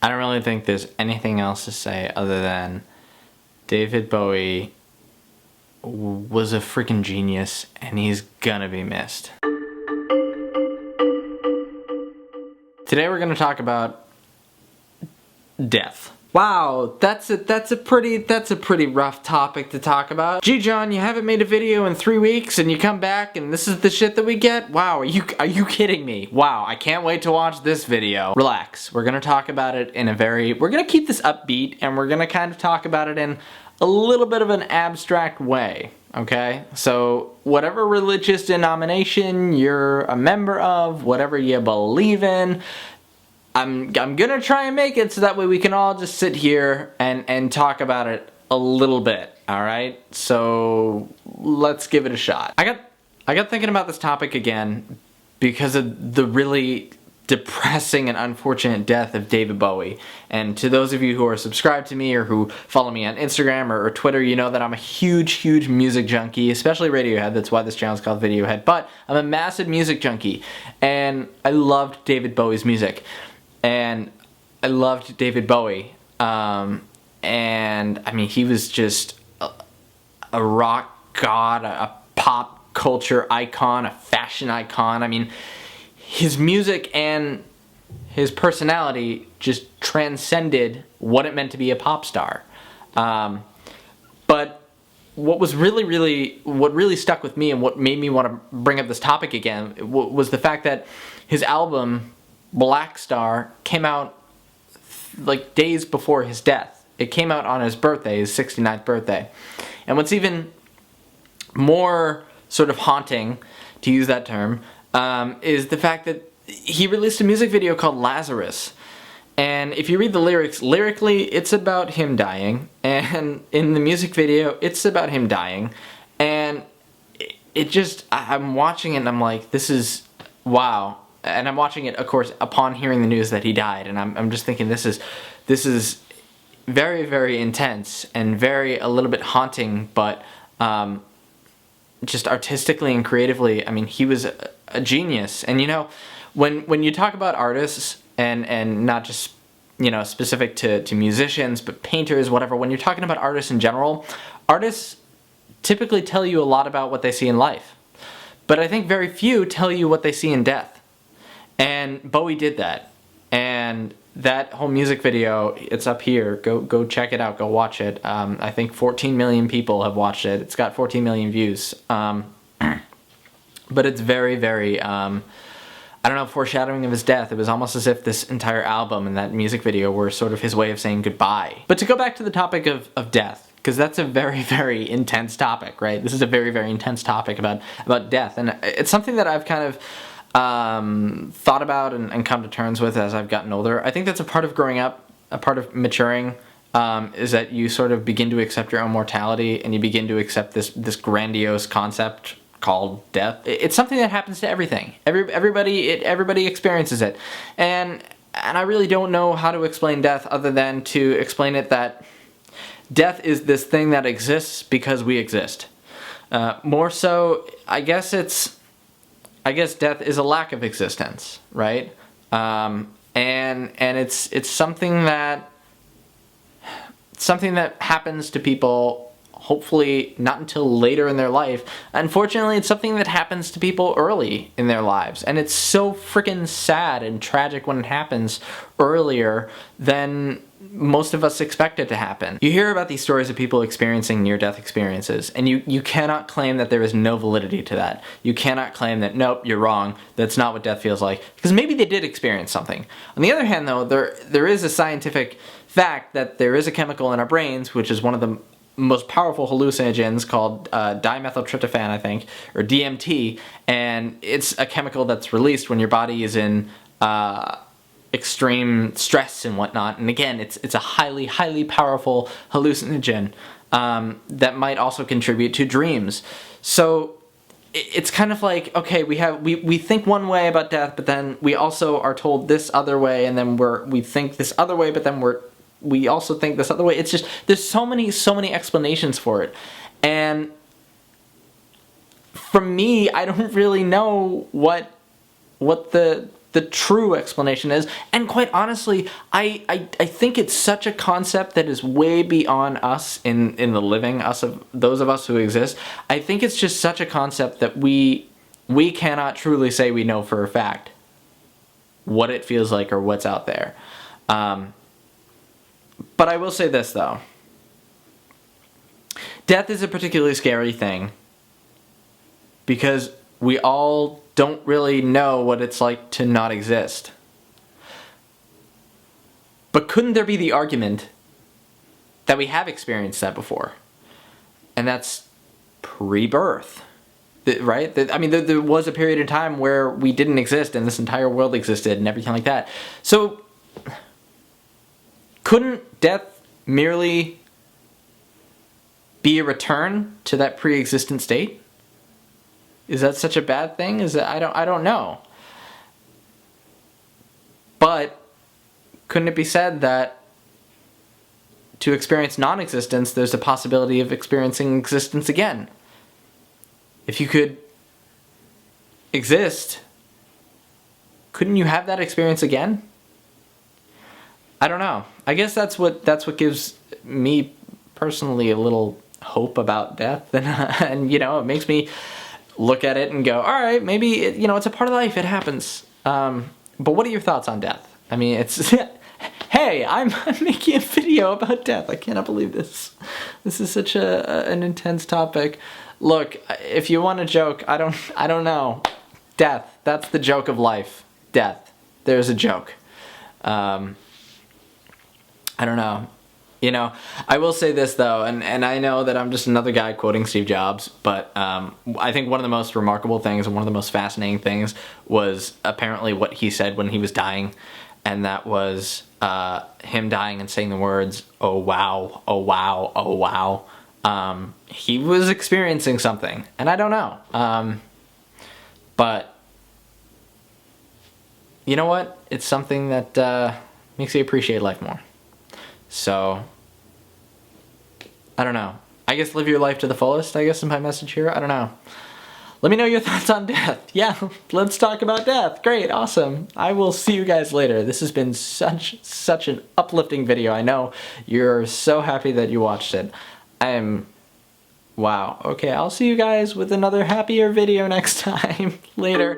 I don't really think there's anything else to say other than David Bowie was a freaking genius, and he's gonna be missed. Today we're gonna talk about death. Wow, that's a pretty rough topic to talk about. Gee, John, you haven't made a video in 3 weeks and you come back and this is the shit that we get? Wow, are you kidding me? Wow, I can't wait to watch this video. Relax, we're gonna talk about it in we're gonna keep this upbeat, and we're gonna kind of talk about it in a little bit of an abstract way, okay? So whatever religious denomination you're a member of, whatever you believe in, I'm gonna try and make it so that way we can all just sit here and talk about it a little bit, alright? So let's give it a shot. I got thinking about this topic again because of the really depressing and unfortunate death of David Bowie. And to those of you who are subscribed to me or who follow me on Instagram or Twitter, you know that I'm a huge music junkie, especially Radiohead. That's why this channel is called Videohead. But I'm a massive music junkie, and I loved David Bowie's music. And I loved David Bowie, and I mean, he was just a rock god, a pop culture icon, a fashion icon. I mean, his music and his personality just transcended what it meant to be a pop star. But what really stuck with me and what made me want to bring up this topic again was the fact that his album Black Star came out like days before his death. It came out on his birthday, his 69th birthday. And what's even more sort of haunting, to use that term, is the fact that he released a music video called Lazarus. And if you read the lyrics, lyrically it's about him dying, and in the music video it's about him dying. And it just, I'm watching it and I'm like, this is, wow. And I'm watching it, of course, upon hearing the news that he died, and I'm just thinking this is very intense and a little bit haunting, but just artistically and creatively, I mean, he was a genius. And you know, when you talk about artists and not just, you know, specific to musicians, but painters, whatever, when you're talking about artists in general, artists typically tell you a lot about what they see in life, but I think very few tell you what they see in death. And Bowie did that, and that whole music video, it's up here, go check it out, go watch it. I think 14 million people have watched it. It's got 14 million views, but it's very, I don't know, foreshadowing of his death. It was almost as if this entire album and that music video were sort of his way of saying goodbye. But to go back to the topic of death, because that's a very intense topic, right? This is a very intense topic about death, and it's something that I've kind of thought about and come to terms with as I've gotten older. I think that's a part of growing up, a part of maturing, is that you sort of begin to accept your own mortality, and you begin to accept this grandiose concept called death. It's something that happens to everything. Everybody experiences it, and I really don't know how to explain death other than to explain it that death is this thing that exists because we exist. More so, I guess death is a lack of existence, right? And it's something that happens to people, hopefully not until later in their life. Unfortunately, it's something that happens to people early in their lives, and it's so freaking sad and tragic when it happens earlier than most of us expect it to happen. You hear about these stories of people experiencing near-death experiences, and you cannot claim that there is no validity to that. You cannot claim that, nope, you're wrong, that's not what death feels like, because maybe they did experience something. On the other hand, though, there is a scientific fact that there is a chemical in our brains, which is one of the most powerful hallucinogens, called dimethyltryptophan, I think, or DMT, and it's a chemical that's released when your body is in extreme stress and whatnot. And again, it's a highly powerful hallucinogen that might also contribute to dreams. So it's kind of like, okay, we think one way about death, but then we also are told this other way, and then we think this other way, but then we also think this other way. It's just, there's so many explanations for it. And for me, I don't really know what the the true explanation is. And quite honestly, I think it's such a concept that is way beyond us in the living, those of us who exist. I think it's just such a concept that we cannot truly say we know for a fact what it feels like or what's out there. But I will say this, though. Death is a particularly scary thing because we all don't really know what it's like to not exist. But couldn't there be the argument that we have experienced that before? And that's pre-birth, right? I mean, there was a period of time where we didn't exist and this entire world existed and everything like that. So, couldn't death merely be a return to that pre-existent state? Is that such a bad thing? I don't know. But couldn't it be said that to experience non-existence, there's a possibility of experiencing existence again? If you could exist, couldn't you have that experience again? I don't know. I guess that's what gives me personally a little hope about death, and it makes me look at it and go, all right, maybe it's a part of life. It happens. But what are your thoughts on death? I mean, it's hey, I'm making a video about death. I cannot believe this. This is such an intense topic. Look, if you want a joke, I don't know. Death. That's the joke of life. Death. There's a joke. I don't know. I will say this, though, and I know that I'm just another guy quoting Steve Jobs, but I think one of the most remarkable things and one of the most fascinating things was apparently what he said when he was dying, and that was him dying and saying the words, "Oh wow, oh wow, oh wow." He was experiencing something, and I don't know. But you know what? It's something that makes you appreciate life more. So, I don't know. I guess live your life to the fullest, I guess, is my message here. I don't know. Let me know your thoughts on death. Yeah, let's talk about death. Great, awesome. I will see you guys later. This has been such an uplifting video. I know you're so happy that you watched it. Wow. Okay, I'll see you guys with another happier video next time. Later.